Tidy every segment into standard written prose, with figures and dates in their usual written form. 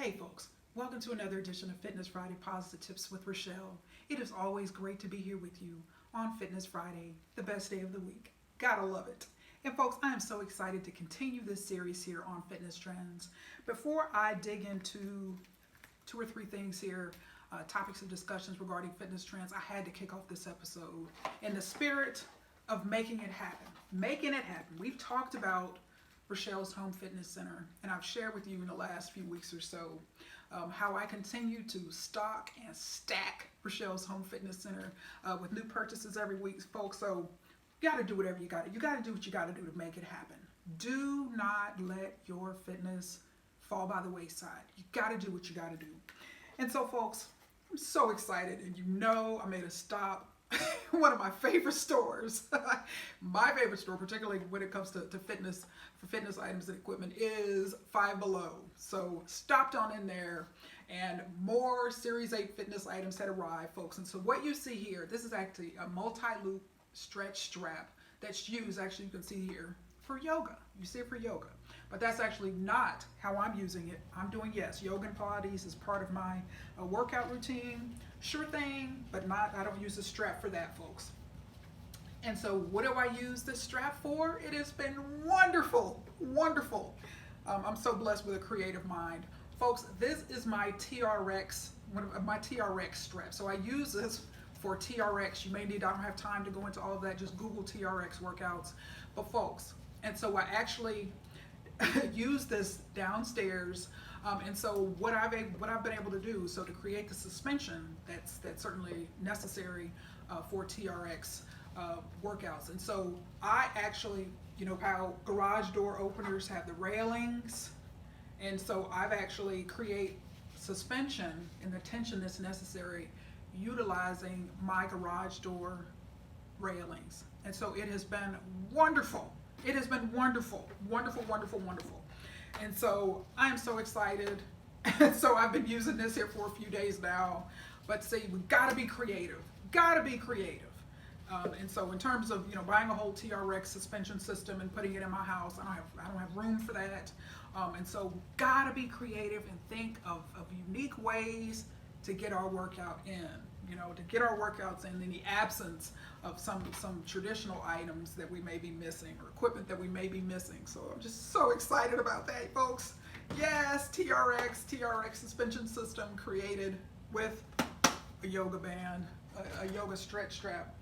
Hey folks, welcome to another edition of Fitness Friday Positive Tips with Rachelle. It is always great to be here with you on Fitness Friday, the best day of the week. Gotta love it. And folks, I am so excited to continue this series here on fitness trends. Before I dig into two or three things here, topics of discussions regarding fitness trends, I had to kick off this episode in the spirit of making it happen. Making it happen. We've talked about Rachelle's Home Fitness Center, and I've shared with you in the last few weeks or so how I continue to stock and stack Rachelle's Home Fitness Center with new purchases every week, folks. So you got to do whatever you got to. You got to do what you got to do to make it happen. Do not let your fitness fall by the wayside. You got to do what you got to do. And so, folks, I'm so excited, and you know I made a stop. One of my favorite stores, my favorite store, particularly when it comes to fitness, for fitness items and equipment, is Five Below. So stopped on in there, and more Series 8 fitness items had arrived, folks. And so what you see here, this is actually a multi-loop stretch strap that's used, actually you can see here, for yoga. You see it for yoga. But that's actually not how I'm using it. I'm doing, yes, yoga and Pilates is part of my workout routine. Sure thing, but I don't use the strap for that, folks. And so what do I use this strap for? It has been wonderful, wonderful. I'm so blessed with a creative mind. Folks, this is my TRX, one of my TRX straps. So I use this for TRX. You may need, I don't have time to go into all of that, just Google TRX workouts. But folks, and so I actually use this downstairs, and so what I've been able to do, so to create the suspension that's certainly necessary for TRX workouts. And so I actually, you know how garage door openers have the railings, and so I've actually create suspension and the tension that's necessary utilizing my garage door railings. And so it has been wonderful. It has been wonderful, wonderful, wonderful, wonderful. And so I'm so excited. And so I've been using this here for a few days now. But see, we gotta be creative. Gotta be creative. And so in terms of, you know, buying a whole TRX suspension system and putting it in my house, I don't have room for that. And so gotta be creative and think of unique ways to get our workout in. You know, to get our workouts in the absence of some traditional items that we may be missing or equipment that we may be missing. So I'm just so excited about that, folks. Yes, TRX suspension system created with a yoga band, a yoga stretch strap.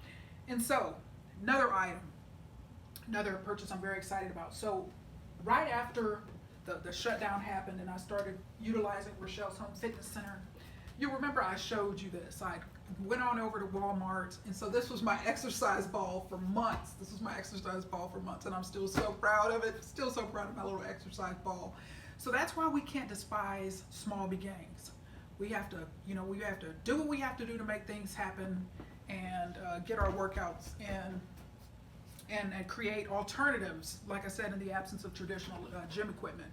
And so another item, another purchase I'm very excited about. So right after the shutdown happened and I started utilizing Rachelle's Home Fitness Center, you remember I showed you this. I went on over to Walmart, and so this was my exercise ball for months. This was my exercise ball for months, and I'm still so proud of it. Still so proud of my little exercise ball. So that's why we can't despise small beginnings. We have to, you know, we have to do what we have to do to make things happen and get our workouts in and create alternatives, like I said, in the absence of traditional gym equipment.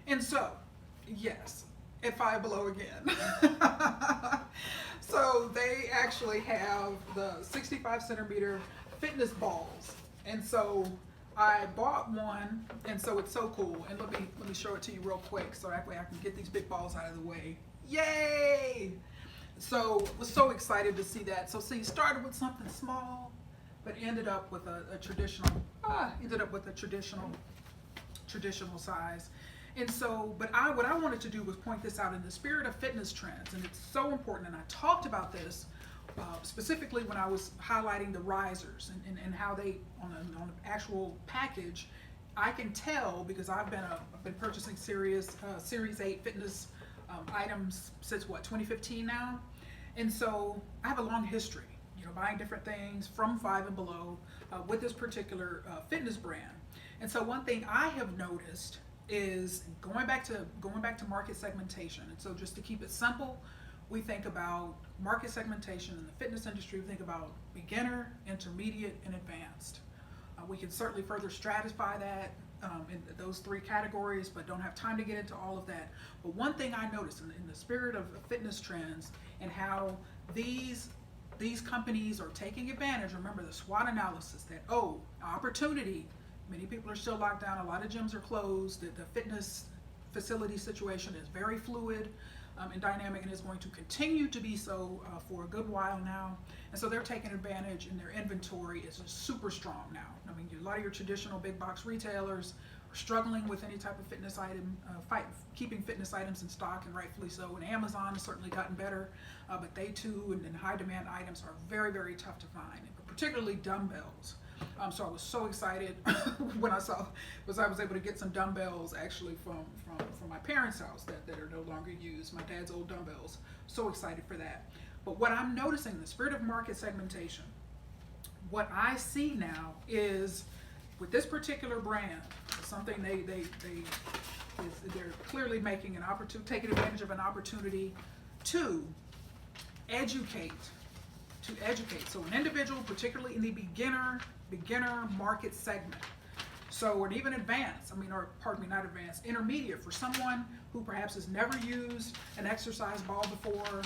And so, yes, at Five Below again. So they actually have the 65 centimeter fitness balls. And so I bought one, and so it's so cool. And let me show it to you real quick so that way I can get these big balls out of the way. Yay! So was so excited to see that. So see, started with something small, but ended up with a traditional size. And so, but what I wanted to do was point this out in the spirit of fitness trends, and it's so important. And I talked about this specifically when I was highlighting the risers and how they, on an actual package, I can tell because I've been purchasing Series 8 fitness items since 2015 now, and so I have a long history, you know, buying different things from Five and Below with this particular fitness brand. And so one thing I have noticed is going back to market segmentation. And so just to keep it simple, we think about market segmentation in the fitness industry. We think about beginner, intermediate, and advanced. We can certainly further stratify that in those three categories, but don't have time to get into all of that. But one thing I noticed in the spirit of fitness trends and how these companies are taking advantage, remember the SWOT analysis, that opportunity. Many people are still locked down. A lot of gyms are closed. The fitness facility situation is very fluid and dynamic, and is going to continue to be so for a good while now. And so they're taking advantage, and their inventory is super strong now. I mean, a lot of your traditional big box retailers are struggling with any type of fitness item, keeping fitness items in stock, and rightfully so. And Amazon has certainly gotten better, but they too, and high demand items are very, very tough to find, particularly dumbbells. So I was so excited when I was able to get some dumbbells actually from my parents' house that are no longer used, my dad's old dumbbells. So excited for that. But what I'm noticing, the spirit of market segmentation, what I see now is with this particular brand, something they're clearly making an opportunity, taking advantage of an opportunity to educate. So an individual, particularly in the beginner market segment. So, or even advanced, not advanced, intermediate, for someone who perhaps has never used an exercise ball before.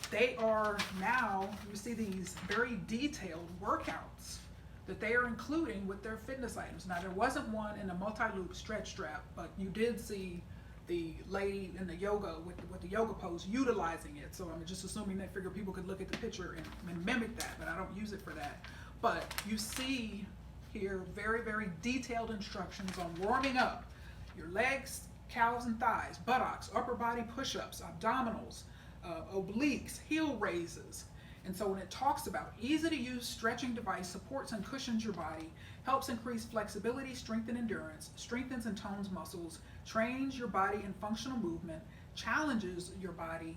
They are now, you see these very detailed workouts that they are including with their fitness items. Now, there wasn't one in the multi-loop stretch strap, but you did see the lady in the yoga with the yoga pose utilizing it. So I'm just assuming they figure people could look at the picture and mimic that, but I don't use it for that. But you see here very, very detailed instructions on warming up your legs, calves and thighs, buttocks, upper body push-ups, abdominals, obliques, heel raises. And so when it talks about easy to use stretching device, supports and cushions your body, helps increase flexibility, strength and endurance, strengthens and tones muscles, trains your body in functional movement, challenges your body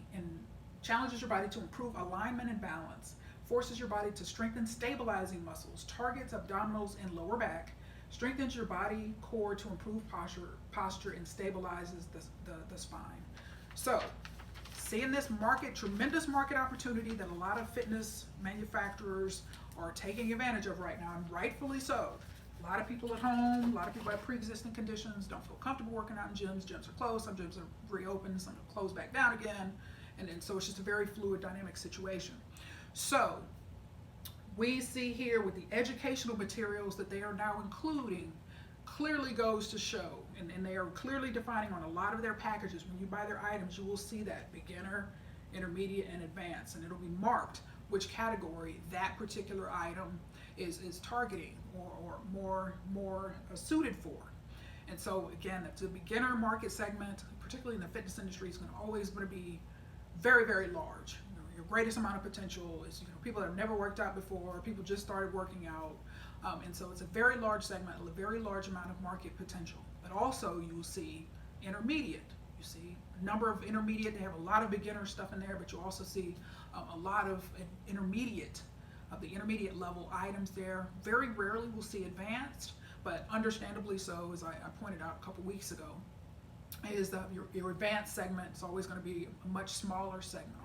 to improve alignment and balance, forces your body to strengthen stabilizing muscles, targets abdominals and lower back, strengthens your body core to improve posture and stabilizes the spine. So, seeing this tremendous market opportunity that a lot of fitness manufacturers are taking advantage of right now, and rightfully so. A lot of people at home, a lot of people have pre-existing conditions, don't feel comfortable working out in gyms. Gyms are closed, some gyms are reopened, some are closed back down again. And so it's just a very fluid, dynamic situation. So we see here with the educational materials that they are now including clearly goes to show, and they are clearly defining on a lot of their packages. When you buy their items, you will see that beginner, intermediate, and advanced, and it'll be marked which category that particular item is targeting or more suited for. And so again, the beginner market segment, particularly in the fitness industry, is always going to be very, very large. Your greatest amount of potential is people that have never worked out before, people just started working out. And so it's a very large segment, a very large amount of market potential. But also you will see intermediate. You see a number of intermediate, they have a lot of beginner stuff in there, but you also see a lot of the intermediate level items there. Very rarely we'll see advanced, but understandably so, as I pointed out a couple weeks ago, is that your advanced segment is always going to be a much smaller segment,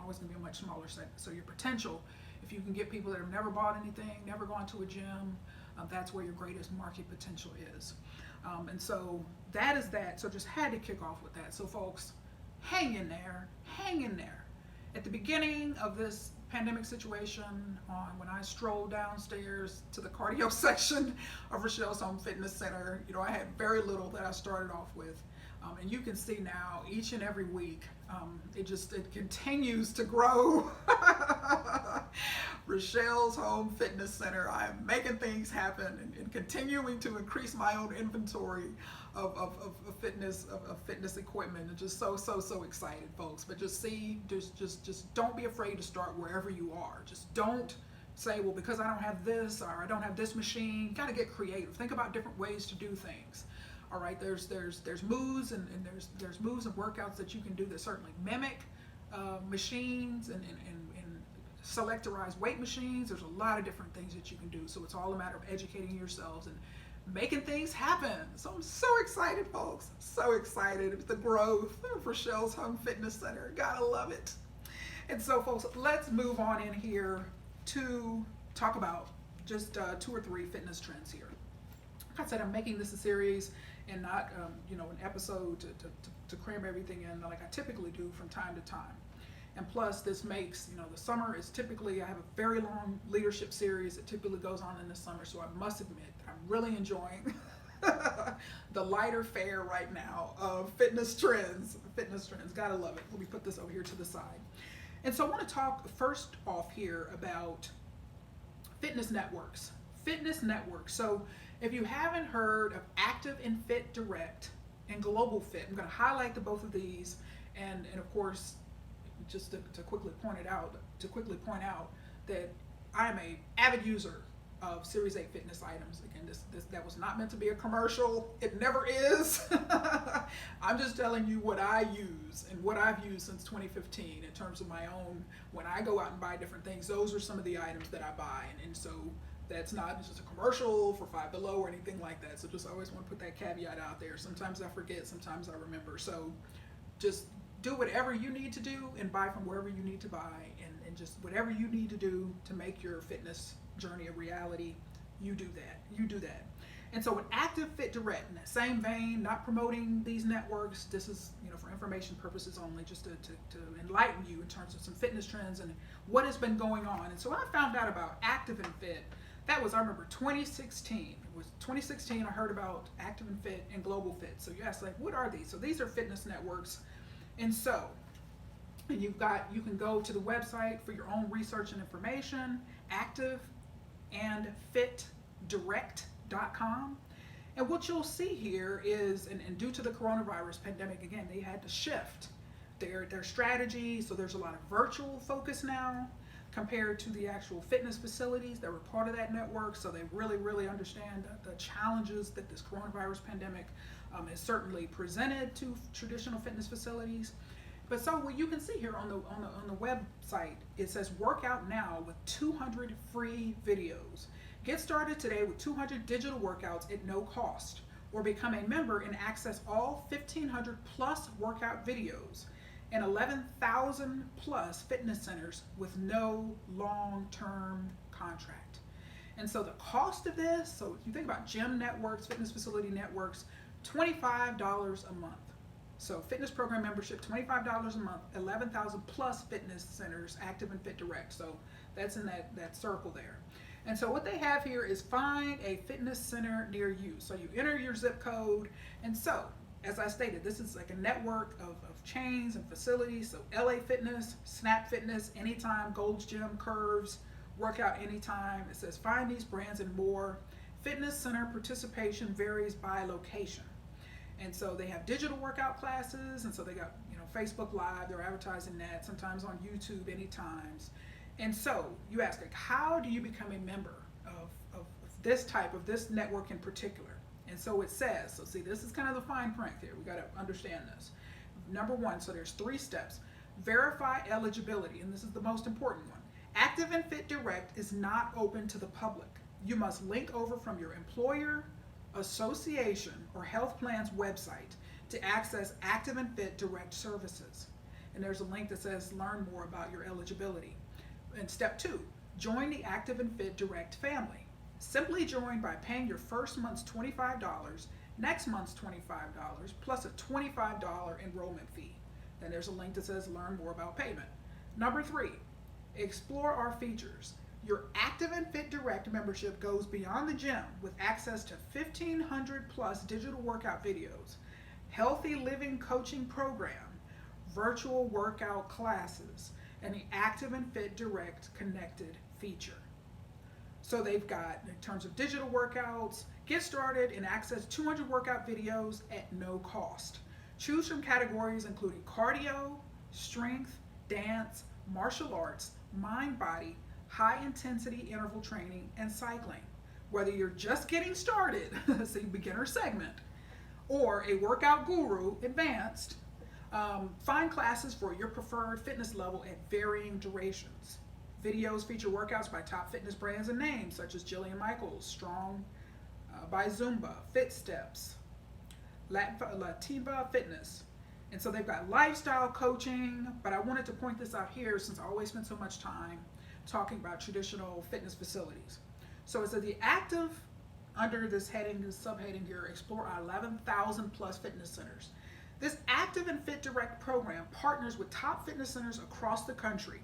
So your potential, if you can get people that have never bought anything, never gone to a gym, that's where your greatest market potential is. And so that is that. So just had to kick off with that. So folks, hang in there. At the beginning of this pandemic situation, when I strolled downstairs to the cardio section of Rachelle's Home Fitness Center, I had very little that I started off with. And you can see now each and every week, it continues to grow. Rachelle's Home Fitness Center, I am making things happen and continuing to increase my own inventory of fitness equipment, and just so excited, folks. But just don't be afraid to start wherever you are. Just don't say, well, because I don't have this or I don't have this machine. Got to get creative. Think about different ways to do things. All right, there's moves and there's moves and workouts that you can do that certainly mimic machines and selectorized weight machines. There's a lot of different things that you can do. So it's all a matter of educating yourselves and making things happen. So I'm so excited, folks. So excited with the growth of Rachelle's Home Fitness Center. Gotta love it. And so, folks, let's move on in here to talk about just 2 or 3 fitness trends here. Like I said, I'm making this a series and not an episode to cram everything in like I typically do from time to time. And plus, this makes, the summer is typically, I have a very long leadership series that typically goes on in the summer, so I must admit that I'm really enjoying the lighter fare right now of fitness trends. Fitness trends, gotta love it. Let me put this over here to the side. And so I want to talk first off here about fitness networks. Fitness networks. So if you haven't heard of Active and Fit Direct and Global Fit, I'm going to highlight the both of these, and of course, just to quickly point out that I am a avid user of Series 8 fitness items. Again, this that was not meant to be a commercial. It never is. I'm just telling you what I use and what I've used since 2015 in terms of my own. When I go out and buy different things, those are some of the items that I buy, and so that's not just a commercial for Five Below or anything like that. So just always want to put that caveat out there. Sometimes I forget, sometimes I remember. So just do whatever you need to do and buy from wherever you need to buy, and just whatever you need to do to make your fitness journey a reality, you do that. And so with Active Fit Direct, in that same vein, not promoting these networks, this is, for information purposes only, just to enlighten you in terms of some fitness trends and what has been going on. And so when I found out about Active and Fit, that was, I remember 2016. It was 2016 I heard about Active and Fit and Global Fit. So you ask, like, what are these? So these are fitness networks. And you can go to the website for your own research and information, activeandfitdirect.com. And what you'll see here is, and due to the coronavirus pandemic, again, they had to shift their strategy. So there's a lot of virtual focus now compared to the actual fitness facilities that were part of that network. So they really understand the challenges that this coronavirus pandemic has certainly presented to traditional fitness facilities. But so what you can see here on the website, it says work out now with 200 free videos. Get started today with 200 digital workouts at no cost, or become a member and access all 1,500 plus workout videos and 11,000 plus fitness centers with no long-term contract. And so the cost of this, so if you think about gym networks, fitness facility networks, $25 a month. So fitness program membership, $25 a month, 11,000 plus fitness centers, Active and Fit Direct. So that's in that circle there. And so what they have here is find a fitness center near you. So you enter your zip code. And so, as I stated, this is like a network of chains and facilities. So LA Fitness, Snap Fitness, Anytime, Gold's Gym, Curves, Workout Anytime. It says find these brands and more. Fitness center participation varies by location. And so they have digital workout classes, and so they got Facebook Live, they're advertising that, sometimes on YouTube, Anytimes. And so you ask, like, how do you become a member of this network in particular? And so it says, so see, this is kind of the fine print here. We got to understand this. Number one, so there's 3 steps. Verify eligibility, and this is the most important one. Active and Fit Direct is not open to the public. You must link over from your employer, association, or health plan's website to access Active and Fit Direct services. And there's a link that says learn more about your eligibility. And step 2, join the Active and Fit Direct family. Simply join by paying your first month's $25, next month's $25, plus a $25 enrollment fee. Then there's a link that says learn more about payment. Number 3, explore our features. Your Active and Fit Direct membership goes beyond the gym with access to 1,500 plus digital workout videos, healthy living coaching program, virtual workout classes, and the Active and Fit Direct connected feature. So they've got, in terms of digital workouts, get started and access 200 workout videos at no cost. Choose from categories including cardio, strength, dance, martial arts, mind body, high intensity interval training, and cycling. Whether you're just getting started, see beginner segment, or a workout guru, advanced, find classes for your preferred fitness level at varying durations. Videos feature workouts by top fitness brands and names such as Jillian Michaels, Strong by Zumba, Fit Steps, Lativa Fitness. And so they've got lifestyle coaching, but I wanted to point this out here since I always spend so much time talking about traditional fitness facilities. So it says the Active, under this heading, this subheading here, explore our 11,000 plus fitness centers. This Active and Fit Direct program partners with top fitness centers across the country,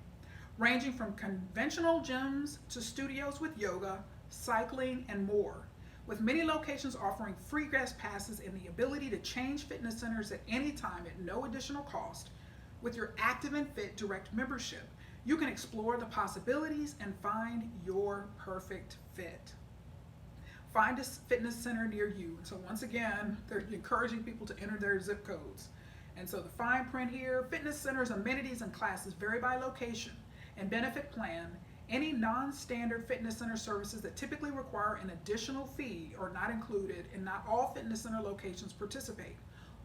ranging from conventional gyms to studios with yoga, cycling, and more. With many locations offering free guest passes and the ability to change fitness centers at any time at no additional cost, with your Active and Fit Direct membership, you can explore the possibilities and find your perfect fit. Find a fitness center near you. And so once again, they're encouraging people to enter their zip codes. And so the fine print here, fitness centers, amenities, and classes vary by location and benefit plan. Any non-standard fitness center services that typically require an additional fee are not included, and not all fitness center locations participate.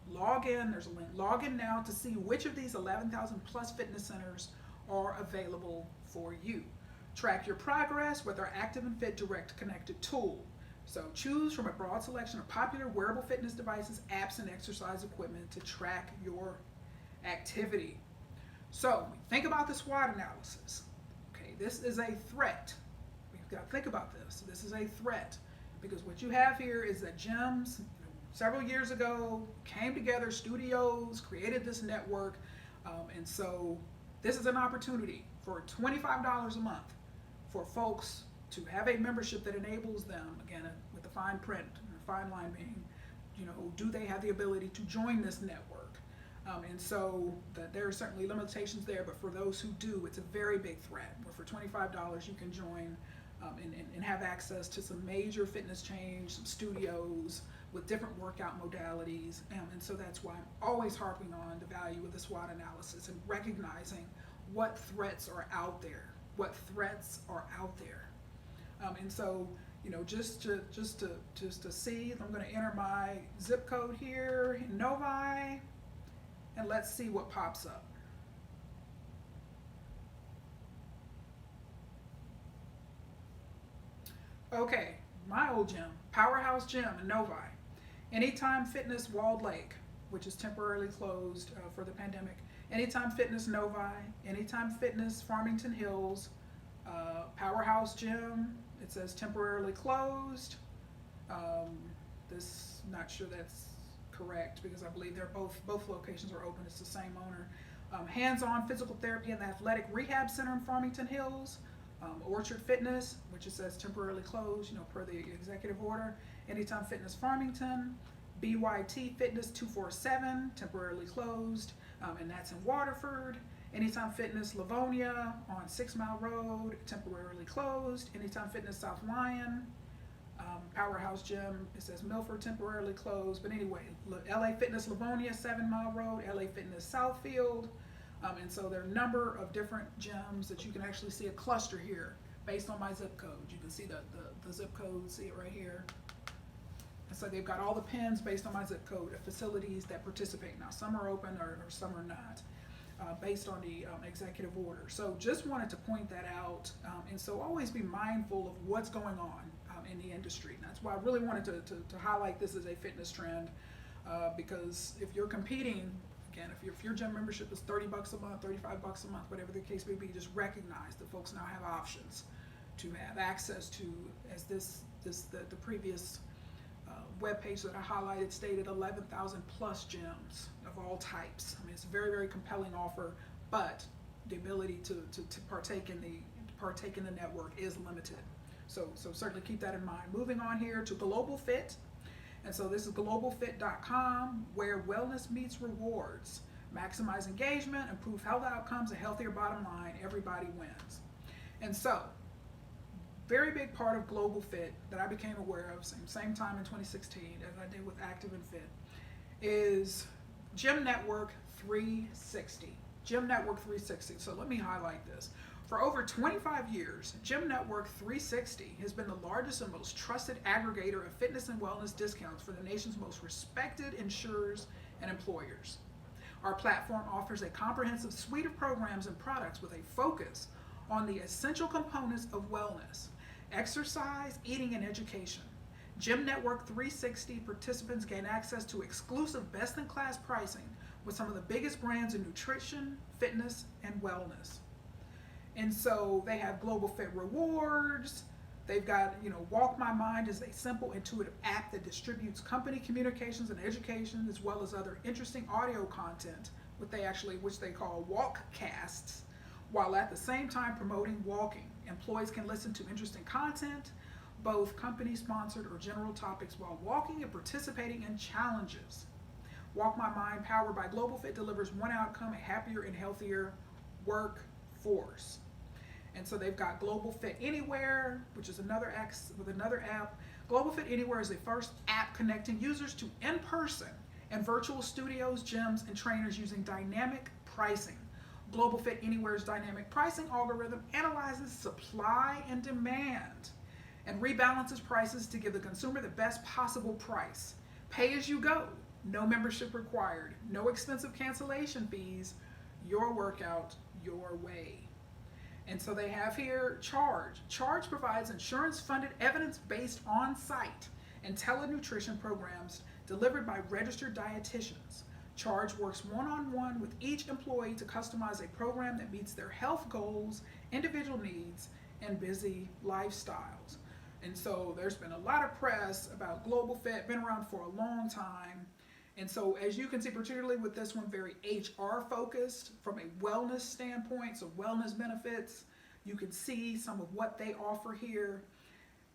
Log in, there's a link, log in now to see which of these 11,000 plus fitness centers are available for you. Track your progress with our Active and Fit Direct connected tool. So choose from a broad selection of popular wearable fitness devices, apps, and exercise equipment to track your activity. So think about the SWOT analysis. Okay, this is a threat. We've got to think about this. This is a threat because what you have here is that gyms several years ago came together, studios, created this network, and so this is an opportunity for $25 a month for folks to have a membership that enables them, again, with the fine print, the fine line being, do they have the ability to join this network? And so there are certainly limitations there, but for those who do, it's a very big threat. Where for $25 you can join and have access to some major fitness chains, some studios with different workout modalities. And so that's why I'm always harping on the value of the SWOT analysis and recognizing what threats are out there. What threats are out there. And so, just to see, I'm going to enter my zip code here in Novi, and let's see what pops up. Okay, my old gym, Powerhouse Gym in Novi. Anytime Fitness Walled Lake, which is temporarily closed for the pandemic. Anytime Fitness Novi, Anytime Fitness Farmington Hills, Powerhouse Gym, it says temporarily closed. Not sure that's correct because I believe both locations are open. It's the same owner. Hands-on Physical Therapy and Athletic Rehab Center in Farmington Hills. Orchard Fitness, which it says temporarily closed, per the executive order. Anytime Fitness Farmington. BYT Fitness 247, temporarily closed, and that's in Waterford. Anytime Fitness Livonia on 6 Mile Road, temporarily closed. Anytime Fitness South Lyon, Powerhouse Gym, it says Milford, temporarily closed. But anyway, LA Fitness Livonia, 7 Mile Road, LA Fitness Southfield. And so there are a number of different gyms that you can actually see a cluster here based on my zip code. You can see the zip code, see it right here. And so they've got all the pins based on my zip code of facilities that participate. Now some are open or some are not, based on the executive order. So just wanted to point that out. And so always be mindful of what's going on in the industry. And that's why I really wanted to highlight this as a fitness trend, because if you're competing, again, if your gym membership is $30 a month, $35 a month, whatever the case may be, just recognize that folks now have options to have access to, as the previous web page that I highlighted stated, 11,000 plus gyms of all types. I mean, it's a very, very compelling offer, but the ability to partake in the network is limited. So certainly keep that in mind. Moving on here to Global Fit. And so this is globalfit.com, where wellness meets rewards. Maximize engagement, improve health outcomes, a healthier bottom line, everybody wins. And so, very big part of Global Fit that I became aware of same time in 2016 as I did with Active and Fit is Gym Network 360. Gym Network 360. So let me highlight this. For over 25 years, Gym Network 360 has been the largest and most trusted aggregator of fitness and wellness discounts for the nation's most respected insurers and employers. Our platform offers a comprehensive suite of programs and products with a focus on the essential components of wellness: exercise, eating, and education. Gym Network 360 participants gain access to exclusive best-in-class pricing with some of the biggest brands in nutrition, fitness, and wellness. And so they have Global Fit Rewards. They've got, Walk My Mind is a simple, intuitive app that distributes company communications and education, as well as other interesting audio content, which they call walkcasts, while at the same time promoting walking. Employees can listen to interesting content both company-sponsored or general topics while walking and participating in challenges. Walk My Mind, powered by Global Fit, delivers one outcome: a happier and healthier workforce. And so they've got Global Fit Anywhere, which is another app. Global Fit Anywhere is the first app connecting users to in-person and virtual studios, gyms, and trainers using dynamic pricing. Global Fit Anywhere's dynamic pricing algorithm analyzes supply and demand and rebalances prices to give the consumer the best possible price. Pay as you go, no membership required, no expensive cancellation fees, your workout, your way. And so they have here Charge. Charge provides insurance-funded, evidence-based on-site and telenutrition programs delivered by registered dietitians. Charge works one-on-one with each employee to customize a program that meets their health goals, individual needs, and busy lifestyles. And so there's been a lot of press about Global Fit, been around for a long time. And so as you can see, particularly with this one, very HR focused from a wellness standpoint, so wellness benefits, you can see some of what they offer here.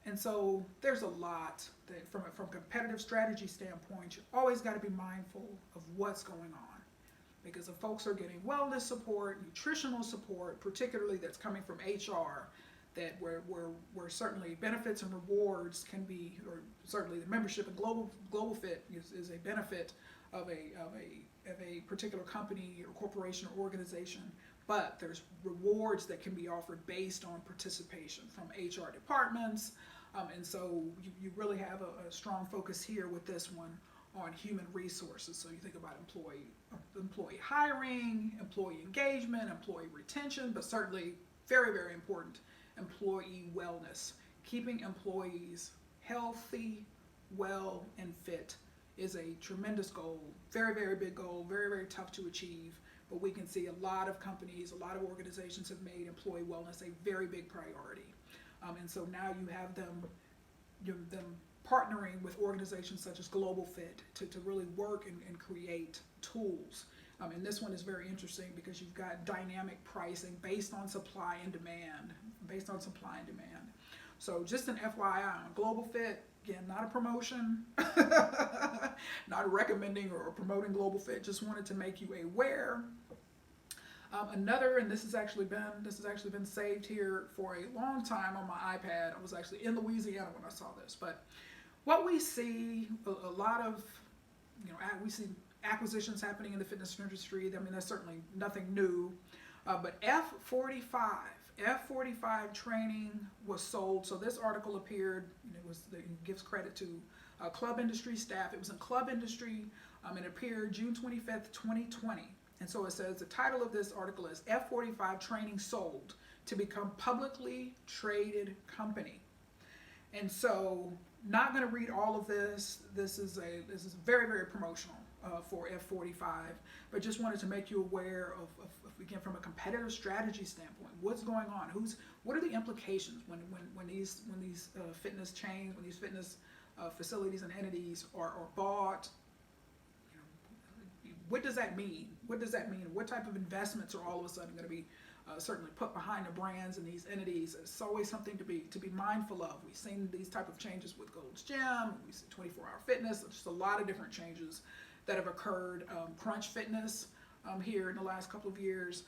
And so there's a lot that from a competitive strategy standpoint, you always got to be mindful of what's going on. Because if folks are getting wellness support, nutritional support, particularly that's coming from HR, that where certainly benefits and rewards can be, or certainly the membership in Global Fit is a benefit of a particular company or corporation or organization, but there's rewards that can be offered based on participation from HR departments, and so you really have a strong focus here with this one on human resources. So you think about employee hiring, employee engagement, employee retention, but certainly very, very important, employee wellness. Keeping employees healthy, well, and fit is a tremendous goal, very, very big goal, very, very tough to achieve. But we can see a lot of companies, a lot of organizations have made employee wellness a very big priority. And so now you have them partnering with organizations such as Global Fit to really work and create tools. And this one is very interesting because you've got dynamic pricing based on supply and demand, So just an FYI on Global Fit, again, not a promotion, not recommending or promoting Global Fit, just wanted to make you aware. Another, and this has actually been saved here for a long time on my iPad. I was actually in Louisiana when I saw this, but what we see a lot of, we see acquisitions happening in the fitness industry. I mean, that's certainly nothing new, but F45 training was sold. So this article appeared, it gives credit to club industry staff. It was in club industry, it appeared June 25th, 2020. And so it says the title of this article is F45 Training Sold to Become Publicly Traded Company. And so not going to read all of this. This is very, very promotional for F45, but just wanted to make you aware of again, from a competitive strategy standpoint, what's going on, what are the implications when these fitness chains, when these fitness facilities and entities are bought. What does that mean? What type of investments are all of a sudden going to be certainly put behind the brands and these entities? It's always something to be mindful of. We've seen these type of changes with Gold's Gym. We see 24-hour fitness. There's just a lot of different changes that have occurred. Crunch Fitness here in the last couple of years.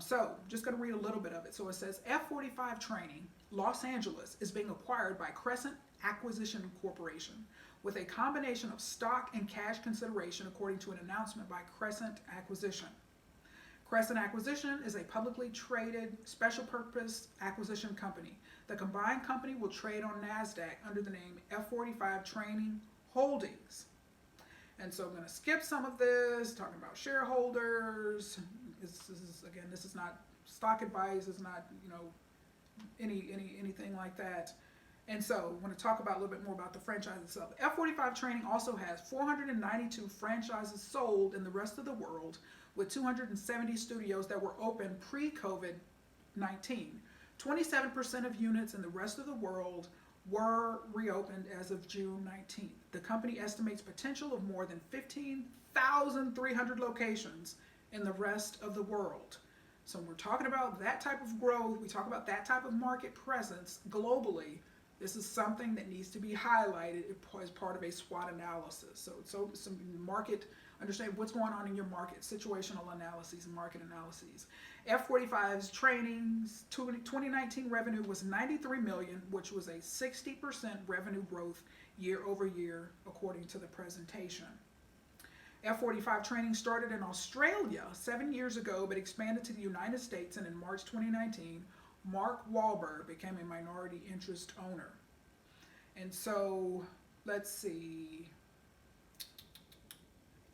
So just going to read a little bit of it. So it says F45 Training Los Angeles is being acquired by Crescent Acquisition Corporation with a combination of stock and cash consideration, according to an announcement by Crescent Acquisition. Crescent Acquisition is a publicly traded special purpose acquisition company. The combined company will trade on NASDAQ under the name F45 Training Holdings. And so I'm going to skip some of this, talking about shareholders. This is not stock advice. It's not, anything like that. And so I want to talk about a little bit more about the franchise itself. F45 Training also has 492 franchises sold in the rest of the world, with 270 studios that were open pre-COVID-19. 27% of units in the rest of the world were reopened as of June 19th. The company estimates potential of more than 15,300 locations in the rest of the world. So when we're talking about that type of growth, we talk about that type of market presence globally, This is something that needs to be highlighted as part of a SWOT analysis. So some market, understand what's going on in your market, situational analyses and market analyses. F45's trainings, 2019 revenue was $93 million, which was a 60% revenue growth year over year, according to the presentation. F45 training started in Australia 7 years ago, but expanded to the United States, and in March 2019, Mark Wahlberg became a minority interest owner. And so, let's see.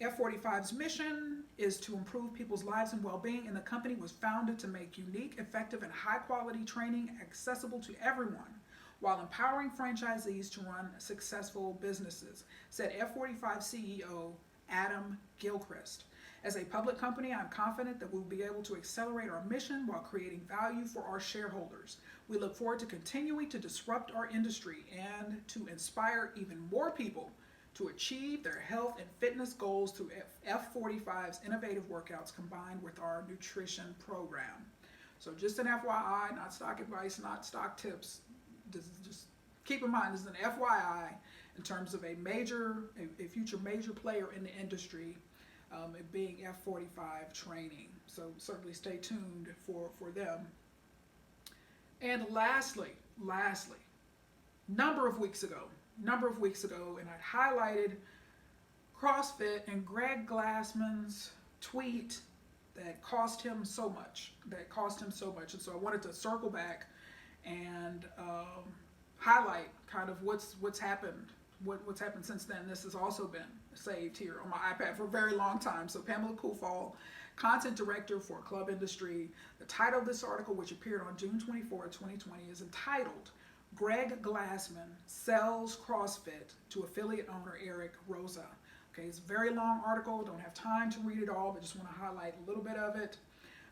F45's mission is to improve people's lives and well-being, and the company was founded to make unique, effective, and high-quality training accessible to everyone while empowering franchisees to run successful businesses, said F45 CEO Adam Gilchrist. As a public company, I'm confident that we'll be able to accelerate our mission while creating value for our shareholders. We look forward to continuing to disrupt our industry and to inspire even more people to achieve their health and fitness goals through F45's innovative workouts combined with our nutrition program. So just an FYI, not stock advice, not stock tips. Just keep in mind, this is an FYI in terms of a future major player in the industry, it being F45 training. So certainly stay tuned for them. And lastly, number of weeks ago, and I highlighted CrossFit and Greg Glassman's tweet that cost him so much. And so I wanted to circle back and highlight kind of what's happened. What's happened since then. This has also been saved here on my iPad for a very long time. So Pamela Kufal, content director for Club Industry. The title of this article, which appeared on June 24, 2020, is entitled Greg Glassman Sells CrossFit to Affiliate Owner Eric Rosa. Okay, it's a very long article. Don't have time to read it all, but just want to highlight a little bit of it.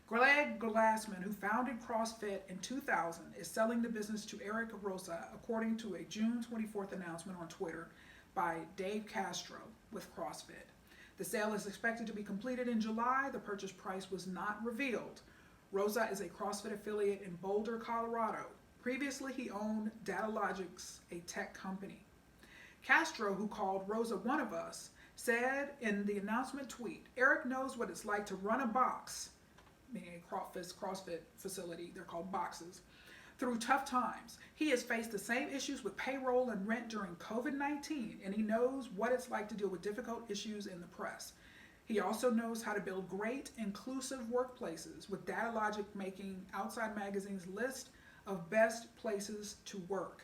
Greg Glassman, who founded CrossFit in 2000, is selling the business to Eric Rosa, according to a June 24th announcement on Twitter by Dave Castro with CrossFit. The sale is expected to be completed in July. The purchase price was not revealed. Rosa is a CrossFit affiliate in Boulder, Colorado. Previously, he owned Datalogics, a tech company. Castro, who called Rosa one of us, said in the announcement tweet, Eric knows what it's like to run a box, meaning a CrossFit facility, they're called boxes, through tough times. He has faced the same issues with payroll and rent during COVID-19, and he knows what it's like to deal with difficult issues in the press. He also knows how to build great, inclusive workplaces, with Datalogic making Outside Magazine's list of best places to work.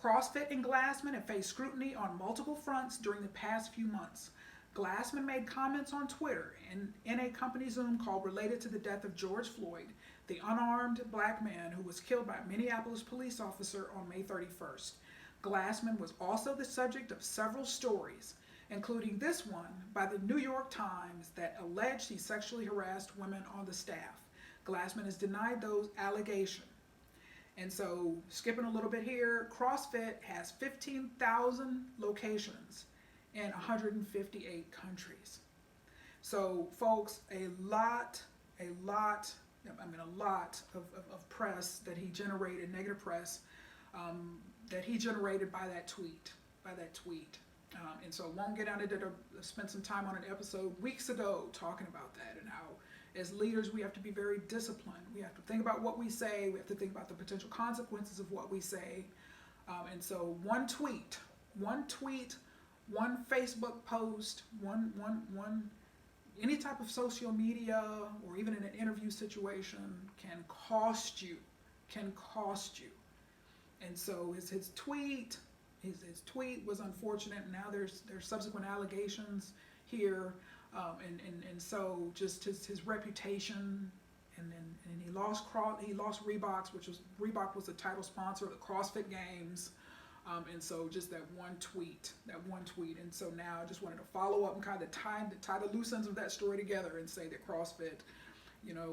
CrossFit and Glassman have faced scrutiny on multiple fronts during the past few months. Glassman made comments on Twitter and in a company Zoom call related to the death of George Floyd, the unarmed black man who was killed by a Minneapolis police officer on May 31st. Glassman was also the subject of several stories, including this one by the New York Times that alleged he sexually harassed women on the staff. Glassman has denied those allegations. And so, skipping a little bit here, CrossFit has 15,000 locations in 158 countries. So, folks, a lot of press that he generated, negative press, that he generated by that tweet. And so, I won't get out into it. I spent some time on an episode weeks ago talking about that and how, as leaders, we have to be very disciplined. We have to think about what we say. We have to think about the potential consequences of what we say. And so one tweet, one Facebook post, any type of social media or even in an interview situation can cost you. And so his tweet was unfortunate. And now there's subsequent allegations here. And so just his reputation, and he lost Reebok, Reebok was the title sponsor of the CrossFit Games, and so just that one tweet, and so now I just wanted to follow up and kind of tie the loose ends of that story together and say that CrossFit,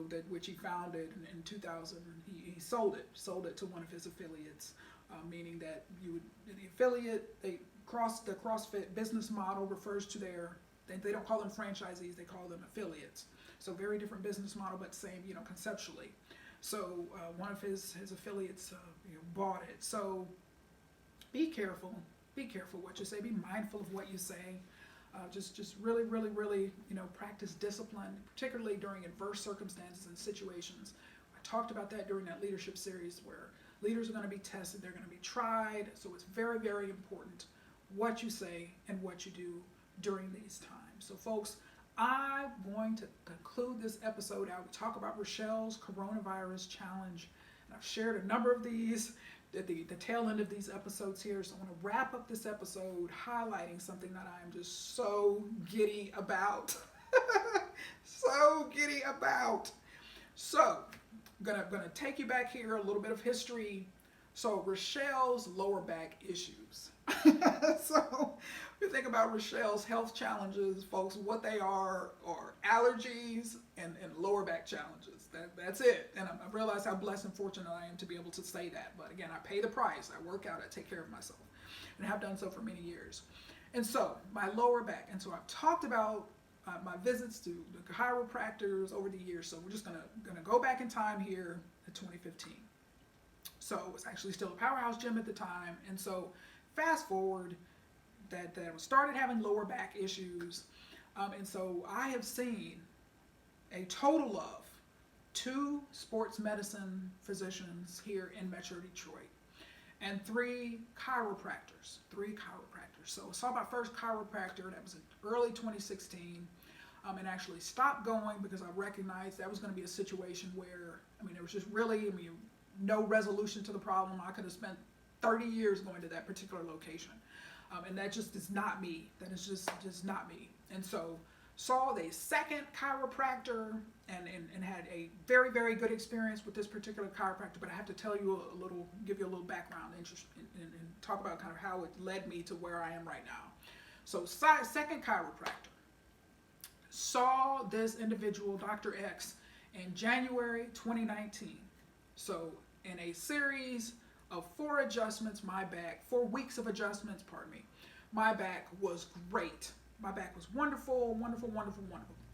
that which he founded in 2000, he sold it to one of his affiliates, meaning that the affiliate, the CrossFit business model refers to they don't call them franchisees, they call them affiliates. So very different business model, but same, conceptually. So one of his affiliates bought it. So be careful. Be careful what you say. Be mindful of what you say. Just really, practice discipline, particularly during adverse circumstances and situations. I talked about that during that leadership series where leaders are going to be tested, they're going to be tried. So it's very, very important what you say and what you do during these times. So folks, I'm going to conclude this episode out. We talk about Rachelle's coronavirus challenge. And I've shared a number of these at the tail end of these episodes here. So I want to wrap up this episode highlighting something that I am just so giddy about. So giddy about. So I'm gonna take you back here, a little bit of history. So Rachelle's lower back issues. So if you think about Rachelle's health challenges, folks, what they are allergies and lower back challenges. That's it. And I realize how blessed and fortunate I am to be able to say that. But again, I pay the price. I work out. I take care of myself. And have done so for many years. And so my lower back. And so I've talked about my visits to the chiropractors over the years. So we're just gonna go back in time here to 2015. So it was actually still a powerhouse gym at the time. And so fast forward that I started having lower back issues. And so I have seen a total of 2 sports medicine physicians here in Metro Detroit and 3 chiropractors. So I saw my first chiropractor, that was in early 2016, and actually stopped going because I recognized that was going to be a situation where, there was just really, no resolution to the problem. I could have spent 30 years going to that particular location. And that just is not me. That is just not me. And so saw the second chiropractor and had a very, very good experience with this particular chiropractor. But I have to tell you give you a little background interest and talk about kind of how it led me to where I am right now. So second chiropractor, saw this individual, Dr. X, in January 2019. So in a series of 4 adjustments, 4 weeks of adjustments, my back was great. My back was wonderful.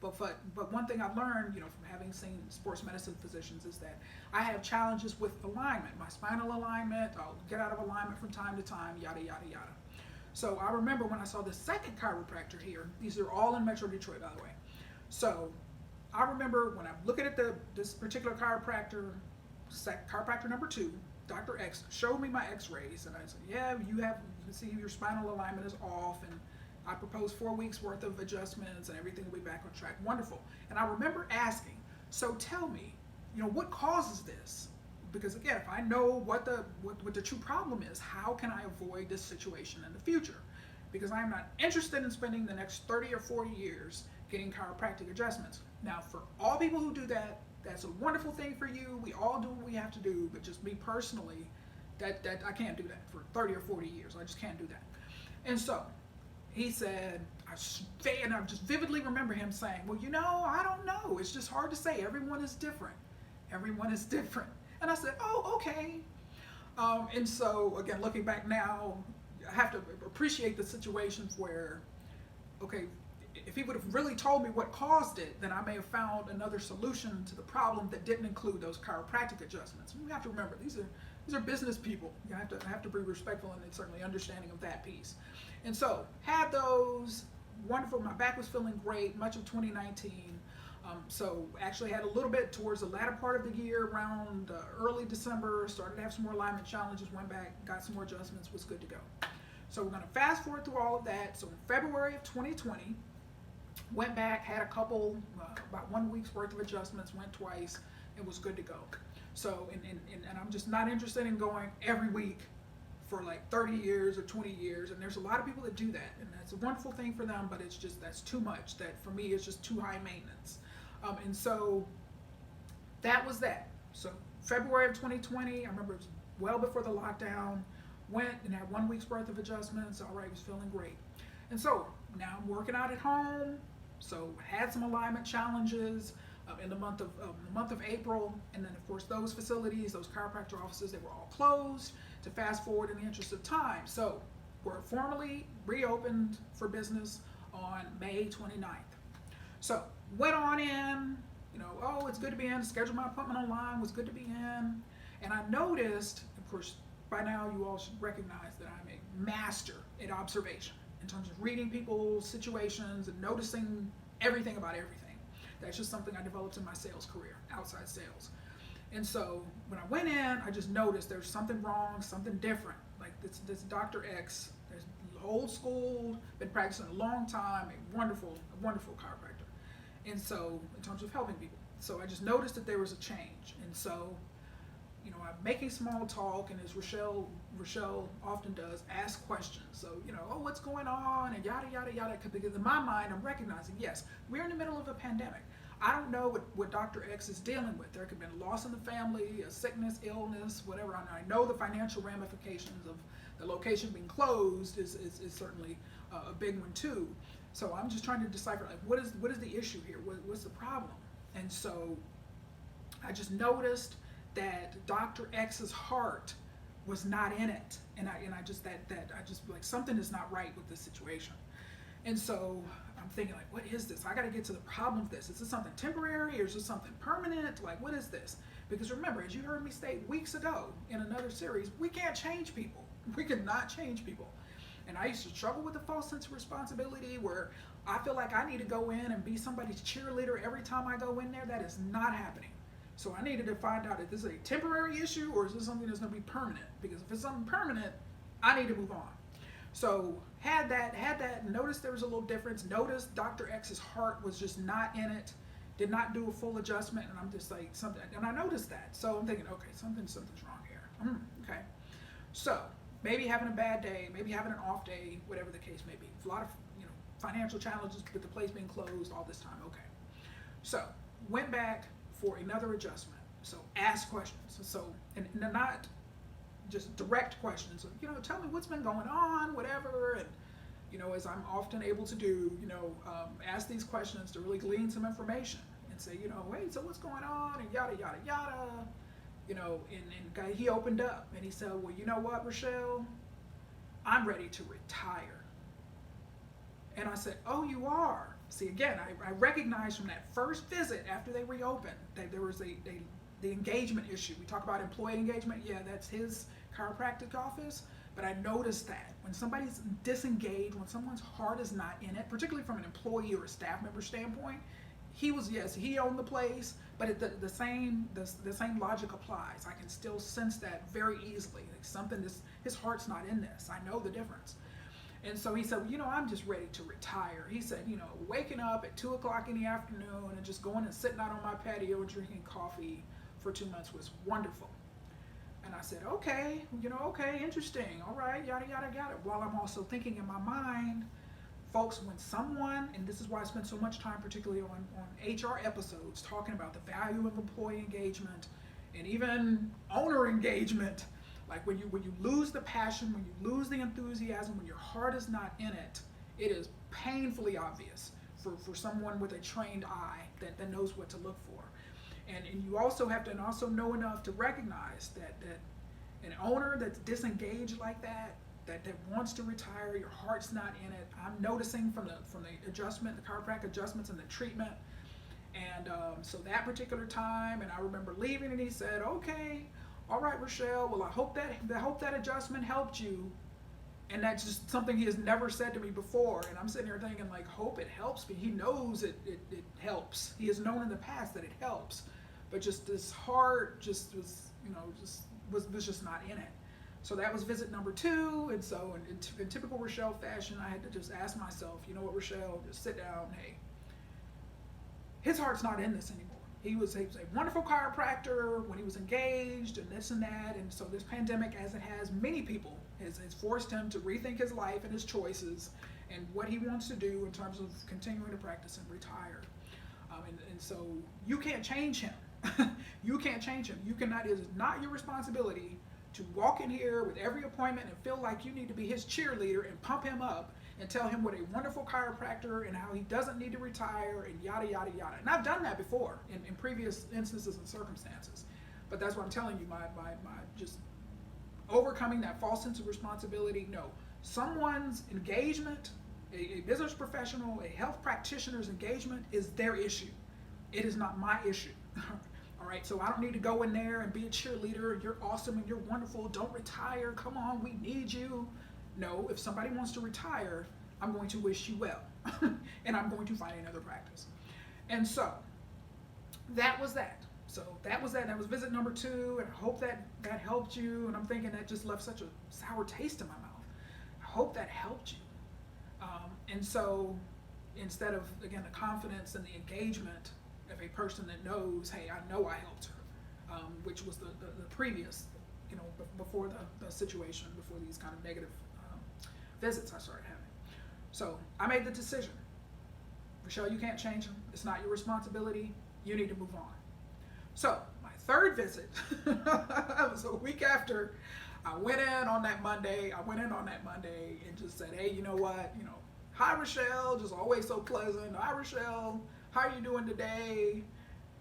But one thing I've learned, from having seen sports medicine physicians is that I have challenges with alignment, my spinal alignment. I'll get out of alignment from time to time, yada, yada, yada. So I remember when I saw the second chiropractor here, these are all in Metro Detroit, by the way. So I remember when I'm looking at this particular chiropractor number 2, Dr. X showed me my x-rays and I said, yeah, you can see your spinal alignment is off, and I proposed 4 weeks worth of adjustments and everything will be back on track. Wonderful. And I remember asking, so tell me, what causes this? Because again, if I know what the true problem is, how can I avoid this situation in the future? Because I am not interested in spending the next 30 or 40 years getting chiropractic adjustments. Now, for all people who do that, that's a wonderful thing for you. We all do what we have to do, but just me personally, that I can't do that for 30 or 40 years. I just can't do that. And so he said, I just vividly remember him saying, well, I don't know. It's just hard to say. Everyone is different. And I said, oh, okay. And so again, looking back now, I have to appreciate the situations where, okay, if he would have really told me what caused it, then I may have found another solution to the problem that didn't include those chiropractic adjustments. We have to remember, these are business people. You have to be respectful and certainly understanding of that piece. And so had those, wonderful. My back was feeling great much of 2019. So actually had a little bit towards the latter part of the year, around early December, started to have some more alignment challenges, went back, got some more adjustments, was good to go. So we're going to fast forward through all of that. So in February of 2020, went back, had a couple, about 1 week's worth of adjustments, went twice, and was good to go. So, and I'm just not interested in going every week for like 30 years or 20 years. And there's a lot of people that do that, and that's a wonderful thing for them, but that's too much. That for me is just too high maintenance. And so that was that. So February of 2020, I remember it was well before the lockdown, went and had 1 week's worth of adjustments. All right, was feeling great. And so now I'm working out at home. So had some alignment challenges in the month of April, and then of course those facilities, those chiropractor offices, they were all closed to fast forward in the interest of time. So we're formally reopened for business on May 29th. So went on in, it's good to be in, scheduled my appointment online, was good to be in, and I noticed, of course, by now you all should recognize that I'm a master at observation in terms of reading people's situations and noticing everything about everything. That's just something I developed in my sales career, outside sales. And so when I went in, I just noticed there's something wrong, something different. Like this Dr. X, there's old school, been practicing a long time, a wonderful chiropractor. And so in terms of helping people. So I just noticed that there was a change. And so, you know, I'm making small talk, and as Rachelle often does, ask questions. So, you know, oh, what's going on, and yada, yada, yada. Because in my mind, I'm recognizing, yes, we're in the middle of a pandemic. I don't know what Dr. X is dealing with. There could have been loss in the family, a sickness, illness, whatever. I know the financial ramifications of the location being closed is certainly a big one too. So I'm just trying to decipher, like, what is the issue here? What's the problem? And so I just noticed that Dr. X's heart was not in it, and I just like, something is not right with this situation. And so I'm thinking, like, what is this? I got to get to the problem of this. Is this something temporary, or is this something permanent? Like, what is this? Because remember, as you heard me state weeks ago in another series, we can't change people. We cannot change people. And I used to struggle with the false sense of responsibility, where I feel like I need to go in and be somebody's cheerleader every time I go in there. That is not happening. So I needed to find out if this is a temporary issue, or is this something that's going to be permanent? Because if it's something permanent, I need to move on. So had that, noticed there was a little difference, noticed Dr. X's heart was just not in it, did not do a full adjustment, and I'm just like, something, and I noticed that. So I'm thinking, okay, something's wrong here. Okay. So maybe having a bad day, maybe having an off day, whatever the case may be. A lot of, you know, financial challenges with the place being closed all this time. Okay. So went back for another adjustment. So ask questions. So, and not just direct questions. So, you know, tell me what's been going on, whatever. And, you know, as I'm often able to do, you know, ask these questions to really glean some information and say, you know, wait, so what's going on, and yada, yada, yada. You know, and he opened up and he said, well, you know what, Rachelle, I'm ready to retire. And I said, oh, you are? See, again, I recognized from that first visit after they reopened that there was the engagement issue. We talk about employee engagement. Yeah, that's his chiropractic office. But I noticed that when somebody's disengaged, when someone's heart is not in it, particularly from an employee or a staff member standpoint, he owned the place, but the same logic applies. I can still sense that very easily. Like his heart's not in this. I know the difference. And so he said, well, you know, I'm just ready to retire. He said, you know, waking up at 2 o'clock in the afternoon and just going and sitting out on my patio and drinking coffee for 2 months was wonderful. And I said, okay, you know, okay, interesting. All right, yada, yada, yada. While I'm also thinking in my mind, folks, when someone, and this is why I spend so much time, particularly on HR episodes, talking about the value of employee engagement and even owner engagement, like when you lose the passion, when you lose the enthusiasm, when your heart is not in it, it is painfully obvious for someone with a trained eye that knows what to look for. And you also have to also know enough to recognize that an owner that's disengaged like that wants to retire, your heart's not in it. I'm noticing from the adjustment, the chiropractic adjustments and the treatment. And so that particular time, and I remember leaving, and he said, okay, all right, Rachelle, well, I hope that adjustment helped you. And that's just something he has never said to me before. And I'm sitting here thinking, like, hope it helps me. He knows it helps. He has known in the past that it helps. But just this heart just was, you know, was just not in it. So that was visit number 2. And so in typical Rachelle fashion, I had to just ask myself, you know what, Rachelle, just sit down. Hey, his heart's not in this anymore. He was a wonderful chiropractor when he was engaged and this and that. And so this pandemic, as it has many people, has forced him to rethink his life and his choices and what he wants to do in terms of continuing to practice and retire. And so you can't change him. You can't change him. You cannot. It is not your responsibility to walk in here with every appointment and feel like you need to be his cheerleader and pump him up and tell him what a wonderful chiropractor and how he doesn't need to retire and yada, yada, yada. And I've done that before in previous instances and circumstances. But that's what I'm telling you, my just overcoming that false sense of responsibility. No, someone's engagement, a business professional, a health practitioner's engagement is their issue. It is not my issue. All right, so I don't need to go in there and be a cheerleader. You're awesome and you're wonderful. Don't retire. Come on, we need you. No, if somebody wants to retire, I'm going to wish you well. And I'm going to find another practice. And so that was that. So that was that. That was visit number 2. And I hope that helped you. And I'm thinking that just left such a sour taste in my mouth. I hope that helped you. And so instead of, again, the confidence and the engagement of a person that knows, hey, I know I helped her, which was the previous, before the situation, before these kind of negative visits I started having. So I made the decision. Rachelle, you can't change them. It's not your responsibility. You need to move on. So my third visit was a week after I went in on that Monday. And just said, hey, you know what? Hi, Rachelle, just always so pleasant. Hi, Rachelle, how are you doing today?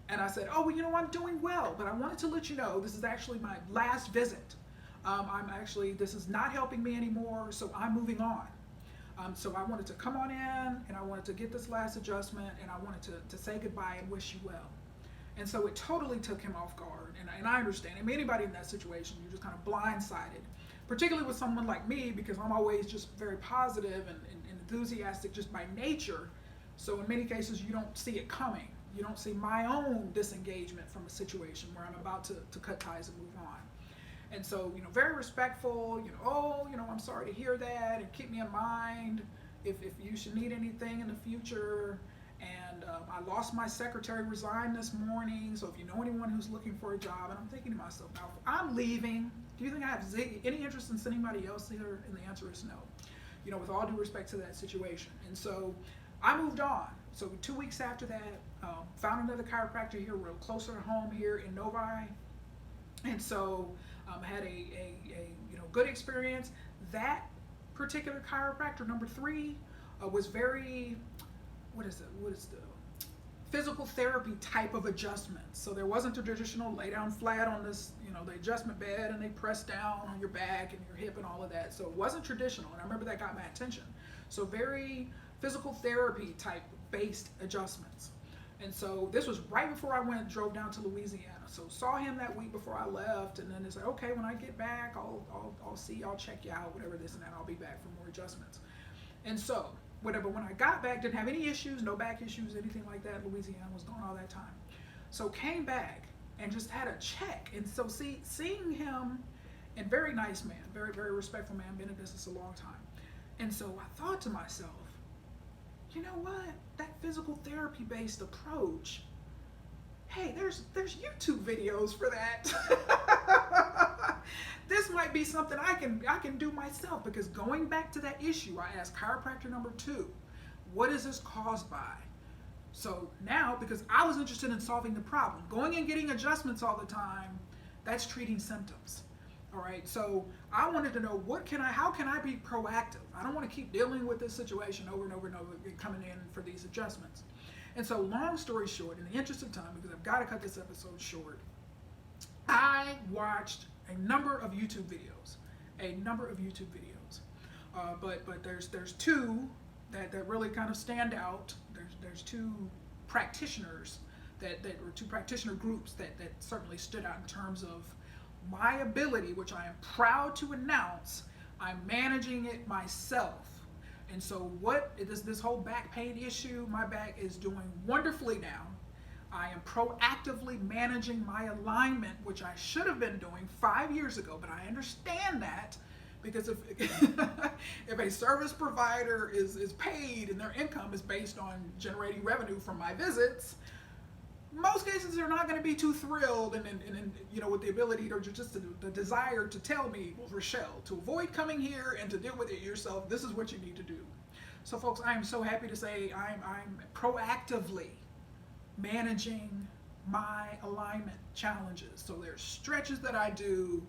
And I said, oh, well, I'm doing well, but I wanted to let you know this is actually my last visit. This is not helping me anymore, so I'm moving on. So I wanted to come on in, and I wanted to get this last adjustment, and I wanted to say goodbye and wish you well. And so it totally took him off guard, and I understand. I mean, anybody in that situation, you're just kind of blindsided, particularly with someone like me, because I'm always just very positive and enthusiastic just by nature. So in many cases, you don't see it coming. You don't see my own disengagement from a situation where I'm about to cut ties and move on. And so, very respectful, I'm sorry to hear that, and keep me in mind if you should need anything in the future. And I lost my secretary, resigned this morning, so if you know anyone who's looking for a job, and I'm thinking to myself, now, I'm leaving. Do you think I have any interest in sending anybody else here? And the answer is no, with all due respect to that situation. And so I moved on. So 2 weeks after that, found another chiropractor here real closer to home here in Novi. And so had a good experience. That particular chiropractor, number 3, was very, what is the physical therapy type of adjustments. So there wasn't a traditional lay down flat on this, the adjustment bed and they press down on your back and your hip and all of that. So it wasn't traditional, and I remember that got my attention. So very physical therapy type based adjustments. And so this was right before I drove down to Louisiana. So saw him that week before I left, and then it's like, okay, when I get back, I'll see, I'll check you out, whatever this and that, I'll be back for more adjustments. And so, whatever, when I got back, didn't have any issues, no back issues, anything like that. Louisiana was gone all that time. So came back and just had a check. And so seeing him, and very nice man, very, very respectful man, been in business a long time. And so I thought to myself, you know what? That physical therapy based approach, hey, there's YouTube videos for that. This might be something I can do myself, because going back to that issue, I asked chiropractor number 2, what is this caused by? So now, because I was interested in solving the problem, going and getting adjustments all the time, that's treating symptoms. All right, so I wanted to know how can I be proactive? I don't want to keep dealing with this situation over and over and over, coming in for these adjustments. And so long story short, in the interest of time, because I've got to cut this episode short, I watched a number of YouTube videos, but there's 2 that really kind of stand out. There's 2 practitioners or 2 practitioner groups that certainly stood out in terms of my ability, which I am proud to announce, I'm managing it myself. And so what is this whole back pain issue? My back is doing wonderfully now. I am proactively managing my alignment, which I should have been doing 5 years ago, but I understand that, because if a service provider is paid and their income is based on generating revenue from my visits, most cases they're not going to be too thrilled and with the ability or just the desire to tell me, well, Rachelle, to avoid coming here and to deal with it yourself, this is what you need to do. So folks, I am so happy to say I'm proactively managing my alignment challenges. So there's stretches that I do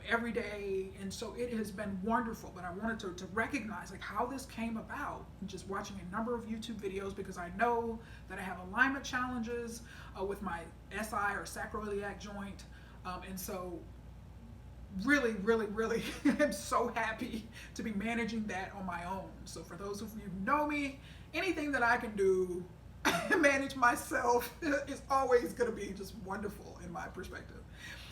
every day, and so it has been wonderful. But I wanted to recognize how this came about, just watching a number of YouTube videos, because I know that I have alignment challenges with my SI or sacroiliac joint, and so really I'm so happy to be managing that on my own. So for those of you who know me, anything that I can do, manage myself is always going to be just wonderful in my perspective.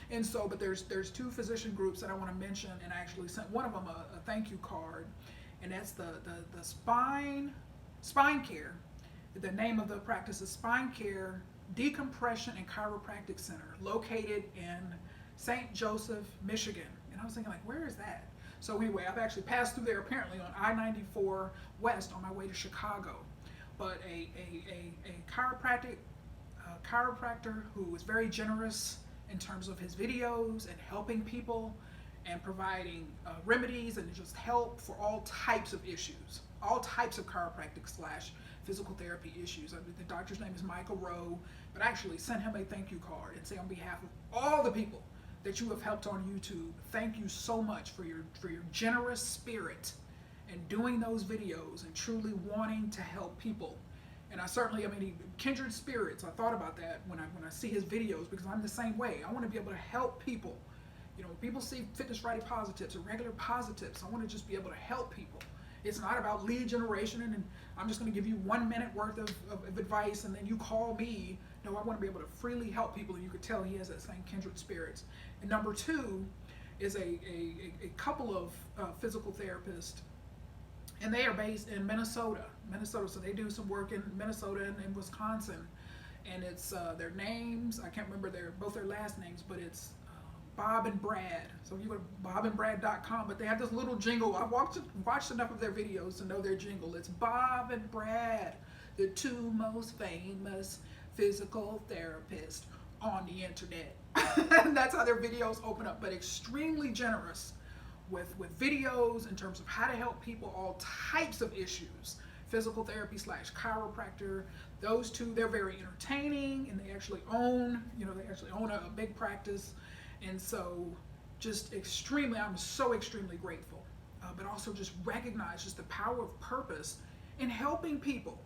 And so, but there's two physician groups that I want to mention, and I actually sent one of them a thank you card, and that's the spine care. The name of the practice is Spine Care Decompression and Chiropractic Center, located in St. Joseph, Michigan. And I was thinking, like, where is that? So anyway, I've actually passed through there apparently on I-94 West on my way to Chicago. But a chiropractor who is very generous in terms of his videos and helping people and providing remedies and just help for all types of issues, all types of chiropractic / physical therapy issues. The doctor's name is Michael Rowe, but I actually sent him a thank you card and say, on behalf of all the people that you have helped on YouTube, thank you so much for your generous spirit and doing those videos and truly wanting to help people. And kindred spirits. I thought about that when I see his videos, because I'm the same way. I want to be able to help people. You know, when people see Fitness Friday Posi-TIPS or regular Posi-TIPS, I want to just be able to help people. It's not about lead generation and I'm just going to give you 1 minute worth of advice and then you call me. No, I want to be able to freely help people, and you could tell he has that same kindred spirits. And number two is a couple of physical therapists, and they are based in Minnesota, so they do some work in Minnesota and Wisconsin, and it's their names, I can't remember both their last names, but it's Bob and Brad. So you go to bobandbrad.com, but they have this little jingle. I've watched enough of their videos to know their jingle. It's Bob and Brad, the two most famous physical therapists on the internet. And that's how their videos open up, but extremely generous with videos in terms of how to help people, all types of issues, physical therapy / chiropractor. Those two, they're very entertaining, and they actually own a big practice. And so I'm so extremely grateful, but also just recognize just the power of purpose in helping people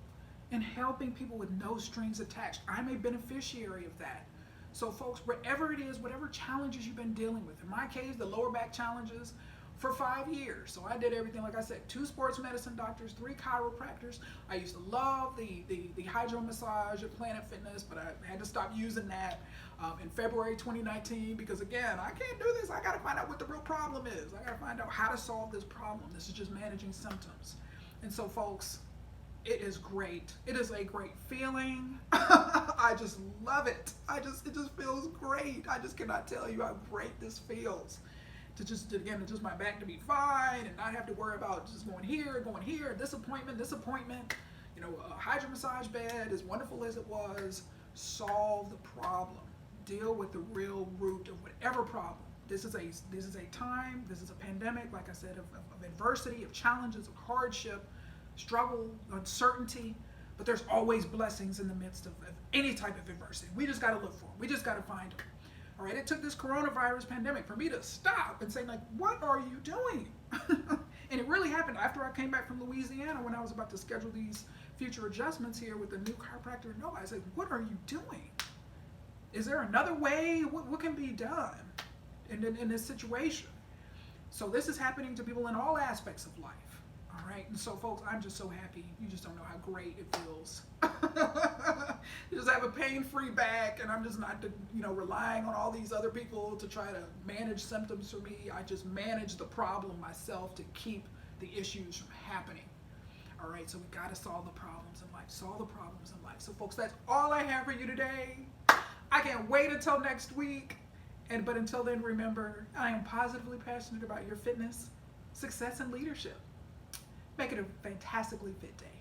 with no strings attached. I'm a beneficiary of that. So folks, whatever it is, whatever challenges you've been dealing with, in my case, the lower back challenges, for 5 years. So I did everything, like I said, 2 sports medicine doctors, 3 chiropractors. I used to love the hydro massage at Planet Fitness, but I had to stop using that in February 2019 because, again, I can't do this. I got to find out what the real problem is. I got to find out how to solve this problem. This is just managing symptoms. And so, folks, it is great. It is a great feeling. I just love it. It just feels great. I just cannot tell you how great this feels. Just my back to be fine and not have to worry about just going here, this appointment. You know, a hydro massage bed, as wonderful as it was, solve the problem. Deal with the real root of whatever problem. This is a time, this is a pandemic, like I said, of adversity, of challenges, of hardship, struggle, uncertainty, but there's always blessings in the midst of any type of adversity. We just got to look for them. We just got to find them. All right, it took this coronavirus pandemic for me to stop and say, like, what are you doing? And it really happened after I came back from Louisiana when I was about to schedule these future adjustments here with the new chiropractor in Novi. I said, what are you doing? Is there another way? What can be done in this situation? So this is happening to people in all aspects of life. All right, and so folks, I'm just so happy. You just don't know how great it feels. Just have a pain-free back, and I'm just not, relying on all these other people to try to manage symptoms for me. I just manage the problem myself to keep the issues from happening. All right, so we got to solve the problems in life. Solve the problems in life. So folks, that's all I have for you today. I can't wait until next week. But until then, remember, I am positively passionate about your fitness, success, and leadership. Make it a fantastically fit day.